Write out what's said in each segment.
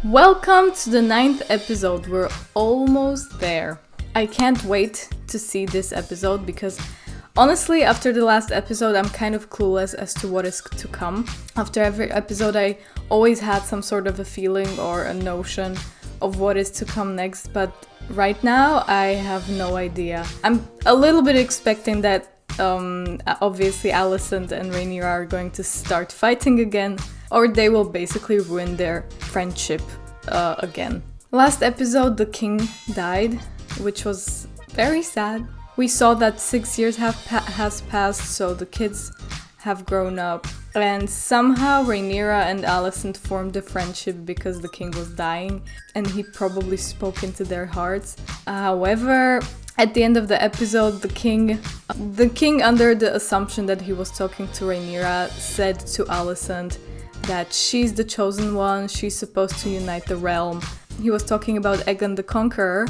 Welcome to the 9th episode. We're almost there. I can't wait to see this episode because honestly, after the last episode, I'm kind of clueless as to what is to come. After every episode, I always had some sort of a feeling or a notion of what is to come next, but right now I have no idea. I'm a little bit expecting that obviously Alicent and Rhaenyra are going to start fighting again, or they will basically ruin their friendship again. Last episode, the king died, which was very sad. We saw that 6 years has passed, so the kids have grown up. And somehow Rhaenyra and Alicent formed a friendship because the king was dying, and he probably spoke into their hearts. However, at the end of the episode, the king, under the assumption that he was talking to Rhaenyra, said to Alicent that she's the chosen one, she's supposed to unite the realm. He was talking about Aegon the Conqueror,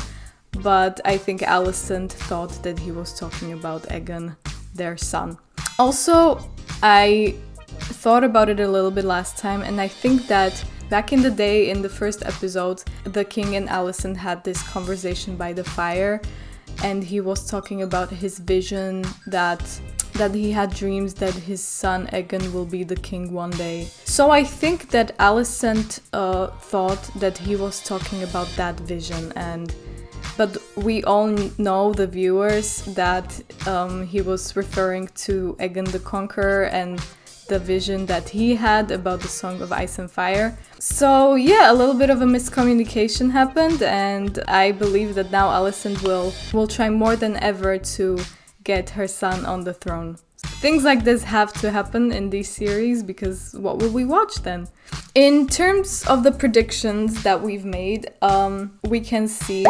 but I think Alicent thought that he was talking about Aegon, their son. Also, I thought about it a little bit last time, and I think that back in the day, in the first episode, the king and Alicent had this conversation by the fire, and he was talking about his vision that he had dreams that his son Aegon will be the king one day. So I think that Alicent thought that he was talking about that vision, but we all know, the viewers, that he was referring to Aegon the Conqueror and the vision that he had about the Song of Ice and Fire. So yeah, a little bit of a miscommunication happened, and I believe that now Alicent will try more than ever to get her son on the throne. Things like this have to happen in these series, because what will we watch then? In terms of the predictions that we've made, we can see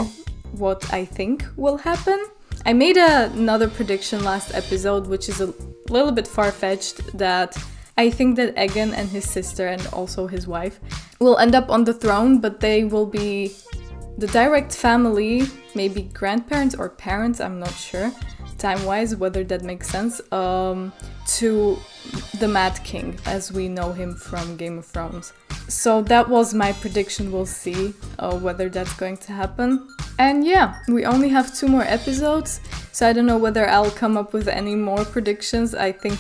what I think will happen. I made another prediction last episode, which is a little bit far-fetched, that I think that Aegon and his sister and also his wife will end up on the throne, but they will be the direct family, maybe grandparents or parents, I'm not sure, time-wise, whether that makes sense, to the Mad King, as we know him from Game of Thrones. So that was my prediction. We'll see whether that's going to happen. And yeah, we only have 2 more episodes, so I don't know whether I'll come up with any more predictions. I think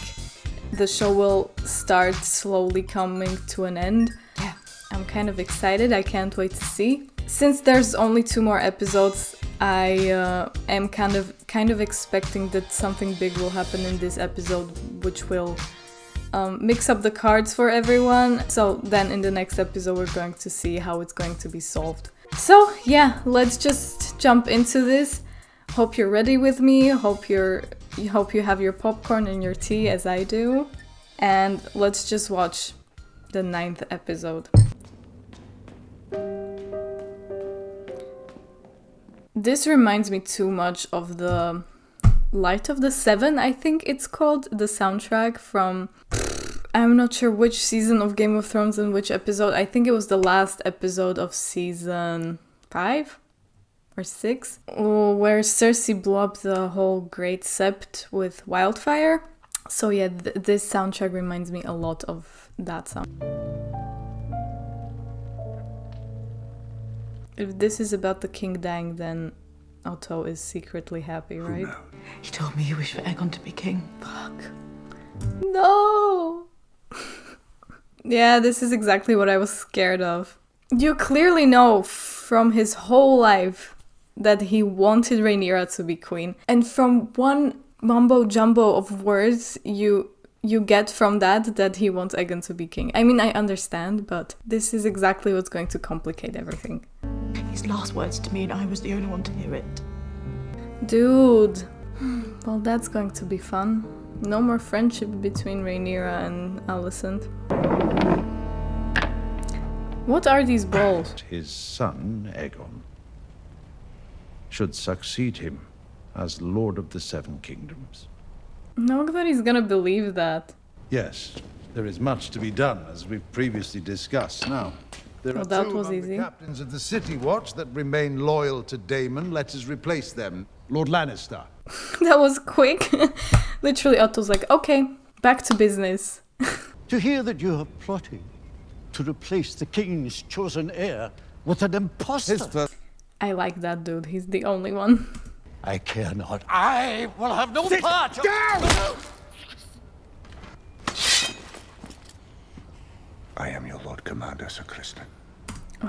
the show will start slowly coming to an end. Yeah, I'm kind of excited. I can't wait to see. Since there's only 2 more episodes, I am kind of expecting that something big will happen in this episode, which will mix up the cards for everyone. So then in the next episode, we're going to see how it's going to be solved. So yeah, let's just jump into this. Hope you're ready with me. Hope you have your popcorn and your tea as I do. And let's just watch the 9th episode. This reminds me too much of the Light of the Seven, I think it's called, the soundtrack from, I'm not sure which season of Game of Thrones and which episode. I think it was the last episode of season 5 or 6, where Cersei blew up the whole Great Sept with wildfire. So yeah, this soundtrack reminds me a lot of that sound. If this is about the king dying, then Otto is secretly happy, right? He told me he wished for Aegon to be king. Fuck. No! Yeah, this is exactly what I was scared of. You clearly know from his whole life that he wanted Rhaenyra to be queen. And from one mumbo jumbo of words, you get from that he wants Aegon to be king. I mean, I understand, but this is exactly what's going to complicate everything. His last words to me, and I was the only one to hear it. Dude. Well, that's going to be fun. No more friendship between Rhaenyra and Alicent. What are these balls? His son, Aegon, should succeed him as Lord of the Seven Kingdoms. Nobody's gonna believe that. Yes, there is much to be done, as we've previously discussed. Now, there Well, are that 2 was among easy. the captains of the City Watch that remain loyal to Daemon. Let us replace them. Lord Lannister. That was quick. Literally, Otto's like, okay, back to business. To hear that you are plotting to replace the king's chosen heir with an impostor. I like that dude. He's the only one. I care not. I will have no part. Down! I am your Lord Commander, Sir Criston.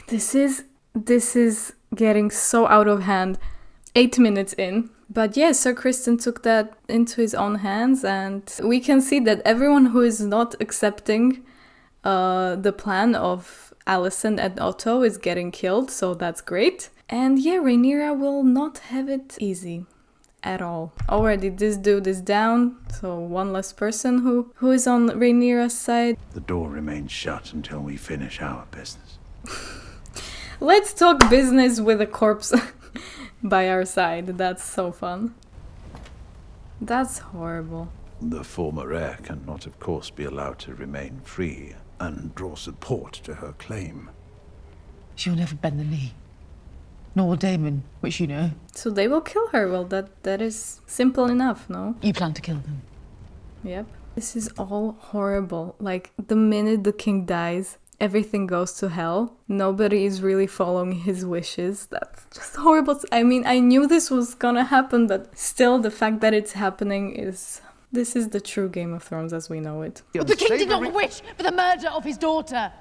This is getting so out of hand. 8 minutes in. But yeah, Sir Criston took that into his own hands, and we can see that everyone who is not accepting the plan of Alicent and Otto is getting killed, so that's great. And yeah, Rhaenyra will not have it easy at all. Already this dude is down, so one less person who is on Rhaenyra's side. The door remains shut until we finish our business. Let's talk business with a corpse by our side. That's so fun. That's horrible. The former heir cannot, of course, be allowed to remain free and draw support to her claim. She'll never bend the knee. Nor will Daemon, which you know. So they will kill her. Well, that is simple enough, no? You plan to kill them. Yep. This is all horrible. Like, the minute the king dies, everything goes to hell. Nobody is really following his wishes. That's just horrible. I mean, I knew this was gonna happen, but still the fact that it's happening is... This is the true Game of Thrones as we know it. But the king did not wish for the murder of his daughter.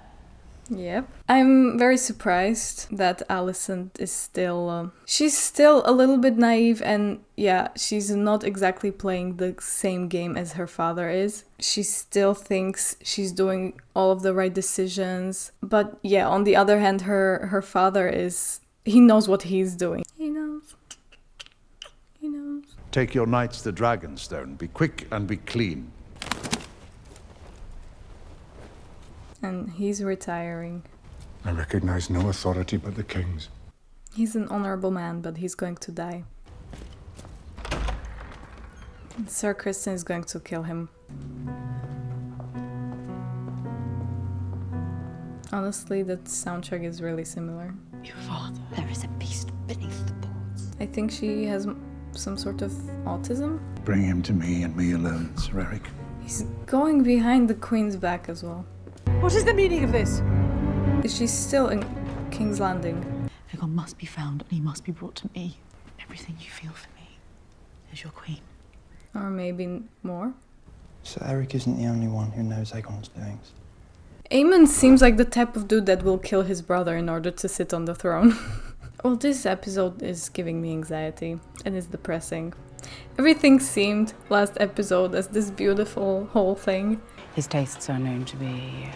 Yep. I'm very surprised that Alicent is still... she's still a little bit naive, and yeah, she's not exactly playing the same game as her father is. She still thinks she's doing all of the right decisions. But yeah, on the other hand, her father is... He knows what he's doing. He knows. He knows. Take your knights to Dragonstone. Be quick and be clean. And he's retiring. I recognize no authority but the king's. He's an honorable man, but he's going to die. Sir Criston is going to kill him. Honestly, the soundtrack is really similar. Your father. There is a beast beneath the boards. I think she has some sort of autism. Bring him to me and me alone, Sir Eric. He's going behind the queen's back as well. What is the meaning of this? Is she still in King's Landing? Aegon must be found and he must be brought to me. Everything you feel for me as your queen. Or maybe more? Sir Eric isn't the only one who knows Aegon's doings. Aemon seems like the type of dude that will kill his brother in order to sit on the throne. Well, this episode is giving me anxiety and it's depressing. Everything seemed last episode as this beautiful whole thing. His tastes are known to be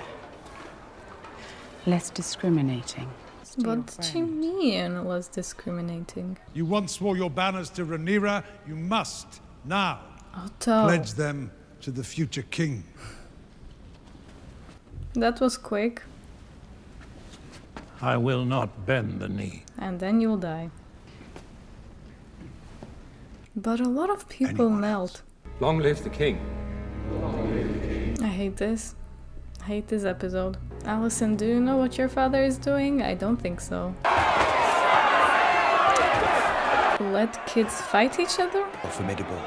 less discriminating. What do you mean, less discriminating? You once swore your banners to Rhaenyra. You must now Otto. pledge them to the future king. That was quick. I will not bend the knee. And then you'll die. But a lot of people knelt. Long live the king. I hate this. I hate this episode. Alicent, do you know what your father is doing? I don't think so. Let kids fight each other? Formidable.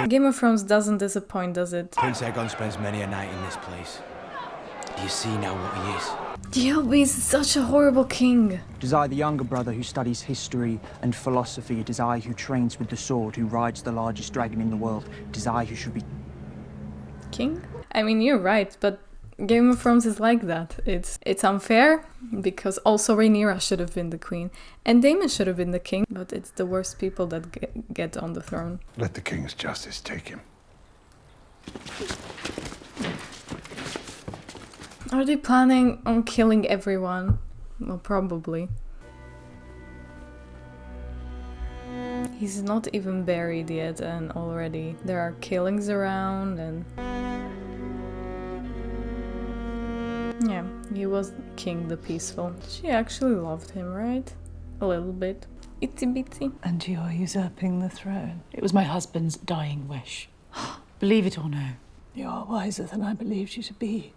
Game of Thrones doesn't disappoint, does it? Prince Aegon spends many a night in this place. You see now what he is. Gilby is such a horrible king. It is I, the younger brother, who studies history and philosophy. It is I who trains with the sword, who rides the largest dragon in the world. It is I who should be... King? I mean, you're right, but Game of Thrones is like that. It's unfair, because also Rhaenyra should have been the queen, and Daemon should have been the king, but it's the worst people that get on the throne. Let the king's justice take him. Are they planning on killing everyone? Well, probably. He's not even buried yet, and already there are killings around, and... Yeah, he was King the Peaceful. She actually loved him, right? A little bit. Itsy bitsy. And you're usurping the throne. It was my husband's dying wish. Believe it or no. You are wiser than I believed you to be.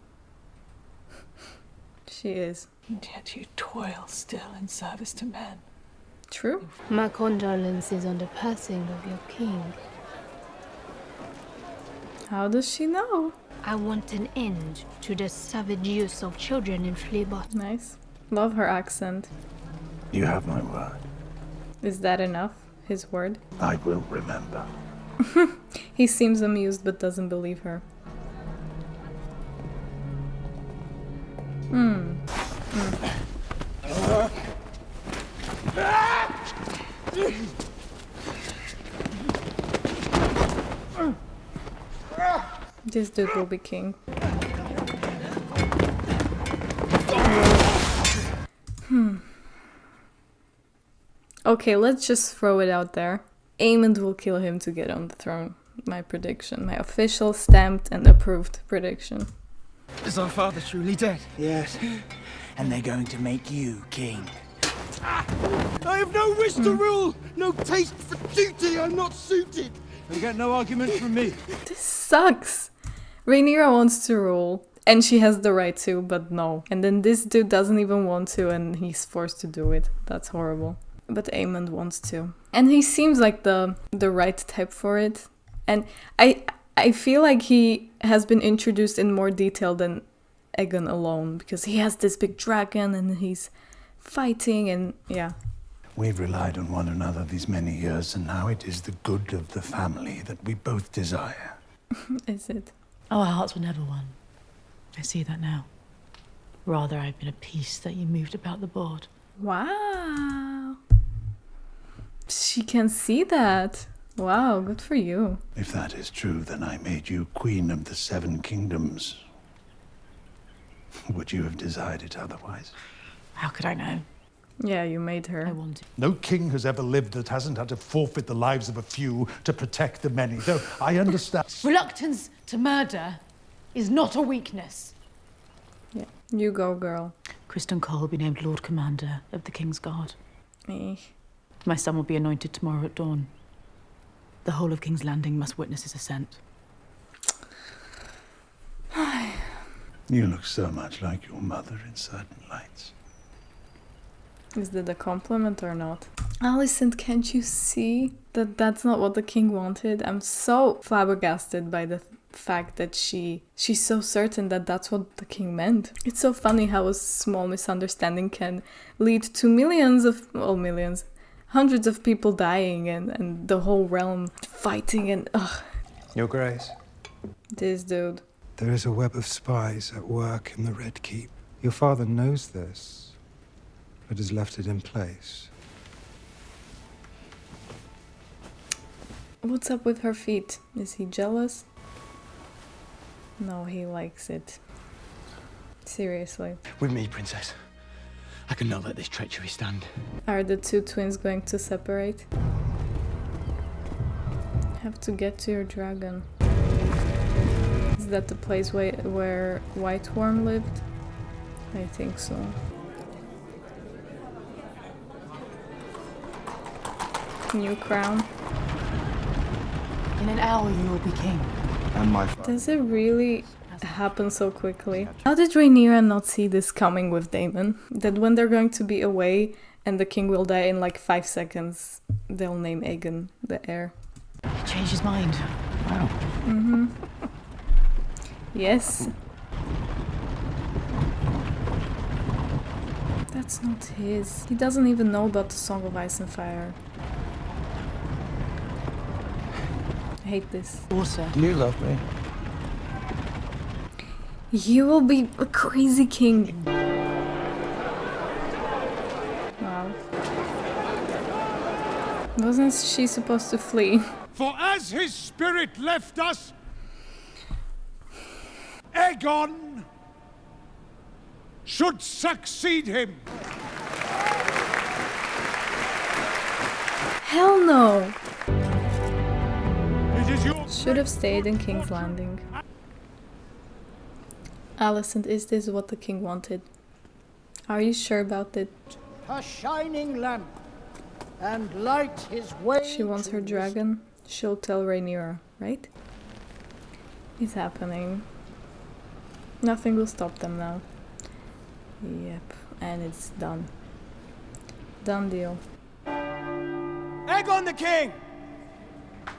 She is. And yet you toil still in service to men. True. My condolences on the passing of your king. How does she know? I want an end to the savage use of children in Fleabot. Nice. Love her accent. You have my word. Is that enough? His word? I will remember. He seems amused but doesn't believe her. This dude will be king. Okay, let's just throw it out there. Aemond will kill him to get on the throne. My prediction. My official, stamped and approved prediction. Is our father truly dead? Yes. And they're going to make you king. I have no wish to rule! No taste for duty! I'm not suited! You get no argument from me. This sucks! Rhaenyra wants to rule, and she has the right to, but no. And then this dude doesn't even want to, and he's forced to do it. That's horrible. But Aemond wants to. And he seems like the right type for it. And I feel like he has been introduced in more detail than Aegon alone, because he has this big dragon and he's fighting and yeah. We've relied on one another these many years, and now it is the good of the family that we both desire. Is it? Oh, our hearts were never one. I see that now. Rather, I've been a piece that you moved about the board. Wow. She can see that. Wow, good for you. If that is true, then I made you Queen of the Seven Kingdoms. Would you have desired it otherwise? How could I know? Yeah, you made her. I wanted. No king has ever lived that hasn't had to forfeit the lives of a few to protect the many, though I understand. Reluctance to murder is not a weakness. Yeah, you go, girl. Criston Cole will be named Lord Commander of the King's Guard. Me. My son will be anointed tomorrow at dawn. The whole of King's Landing must witness his ascent. You look so much like your mother in certain lights. Is that a compliment or not? Alicent, can't you see that that's not what the king wanted? I'm so flabbergasted by the fact that she's so certain that that's what the king meant. It's so funny how a small misunderstanding can lead to hundreds of people dying and the whole realm fighting and ugh. Your Grace, This dude. there is a web of spies at work in the Red Keep. Your father knows this, but has left it in place. What's up with her feet? Is he jealous? No, he likes it. Seriously. With me, Princess. I cannot let this treachery stand. Are the two twins going to separate? Have to get to your dragon. Is that the place where White Worm lived? I think so. New crown. In an hour, you will be king. And my Does it really happen so quickly? How did Rhaenyra not see this coming with Daemon? That when they're going to be away and the king will die in like 5 seconds, they'll name Aegon the heir. He changed his mind. Wow. Mm-hmm. Yes. That's not his. He doesn't even know about the Song of Ice and Fire. I hate this. Water. Do you love me? You will be a crazy king. Wow. Wasn't she supposed to flee? For as his spirit left us, Aegon should succeed him. Hell no! It is your Should have stayed in King's Landing. Alicent, is this what the king wanted? Are you sure about it? A shining lamp, and light his way. She wants her dragon. She'll tell Rhaenyra, right? It's happening. Nothing will stop them now. Yep, and it's done. Done deal. Aegon the King!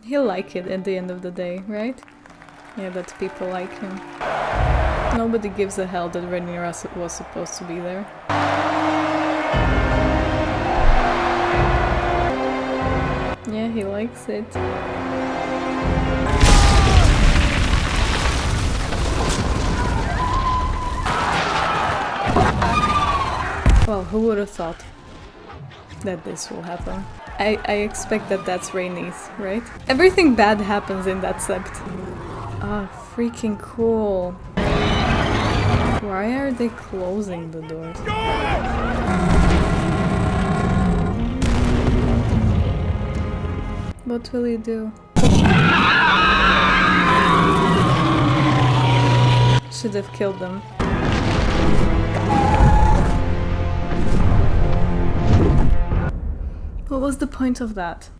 He'll like it at the end of the day, right? Yeah, that people like him. Nobody gives a hell that Rhaenyra was supposed to be there. Yeah, he likes it. Well, who would have thought that this will happen? I expect that that's Rhaenys, right? Everything bad happens in that sept. Oh, freaking cool. Why are they closing the doors? What will you do? Should have killed them. What was the point of that?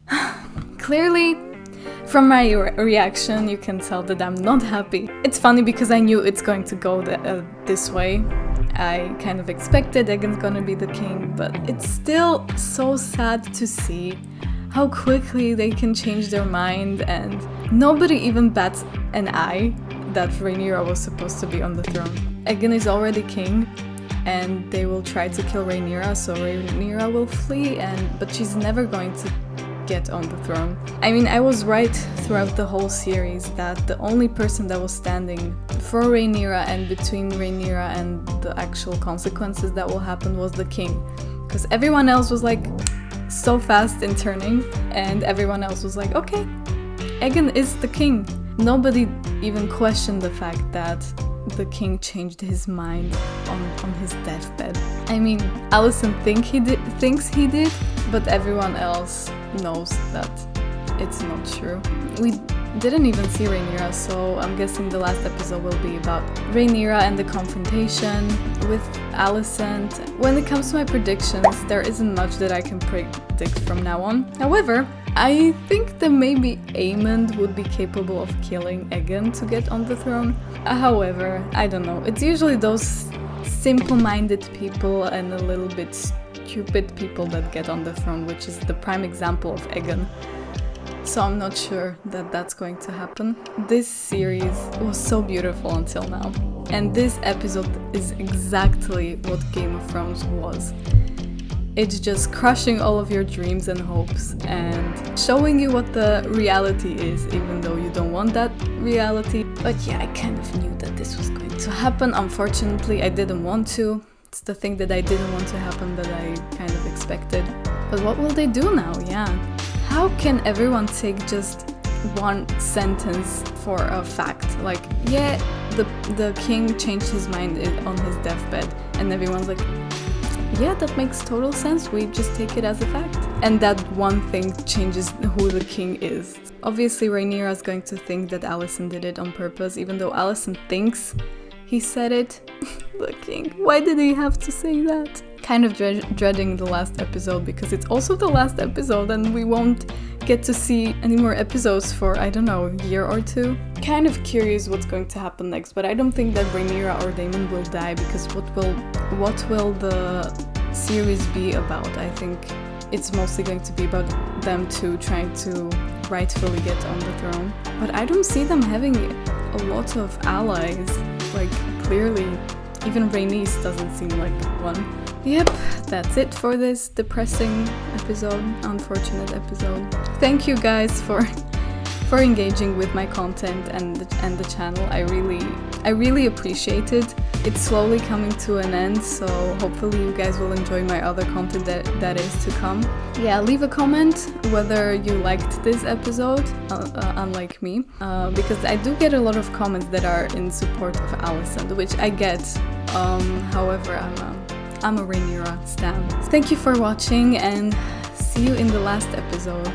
Clearly, from my reaction, you can tell that I'm not happy. It's funny because I knew it's going to go this way. I kind of expected Aegon's gonna be the king, but it's still so sad to see how quickly they can change their mind, and nobody even bats an eye that Rhaenyra was supposed to be on the throne. Aegon is already king, and they will try to kill Rhaenyra, so Rhaenyra will flee, but she's never going to get on the throne. I mean, I was right throughout the whole series that the only person that was standing for Rhaenyra and between Rhaenyra and the actual consequences that will happen was the king. Because everyone else was like so fast in turning, and everyone else was like, okay, Aegon is the king. Nobody even questioned the fact that the king changed his mind on his deathbed. I mean, Alicent thinks he did, but everyone else knows that it's not true. We didn't even see Rhaenyra, so I'm guessing the last episode will be about Rhaenyra and the confrontation with Alicent. When it comes to my predictions, there isn't much that I can predict from now on. However, I think that maybe Aemond would be capable of killing Aegon to get on the throne. However, I don't know. It's usually those simple-minded people and a little bit stupid people that get on the throne, which is the prime example of Aegon. So I'm not sure that that's going to happen. This series was so beautiful until now. And this episode is exactly what Game of Thrones was. It's just crushing all of your dreams and hopes and showing you what the reality is, even though you don't want that reality. But yeah, I kind of knew that this was going to happen. Unfortunately, I didn't want to. It's the thing that I didn't want to happen that I kind of expected. But what will they do now? Yeah. How can everyone take just one sentence for a fact? Like, yeah, the king changed his mind on his deathbed, and everyone's like, yeah, that makes total sense, we just take it as a fact. And that one thing changes who the king is. Obviously, Rhaenyra is going to think that Alicent did it on purpose, even though Alicent thinks he said it. The king, why did he have to say that? Kind of dreading the last episode, because it's also the last episode and we won't get to see any more episodes for, I don't know, a year or two. Kind of curious what's going to happen next, but I don't think that Rhaenyra or Daemon will die, because what will the series be about? I think it's mostly going to be about them two trying to rightfully get on the throne. But I don't see them having a lot of allies, like clearly. Even Rhaenys doesn't seem like one. Yep, that's it for this depressing episode, unfortunate episode. Thank you guys for engaging with my content and the channel. I really appreciate it. It's slowly coming to an end, so hopefully you guys will enjoy my other content that is to come. Yeah, leave a comment whether you liked this episode, unlike me, because I do get a lot of comments that are in support of Alicent, which I get. However, I'm a Rhaenyra stan. Thank you for watching, and see you in the last episode.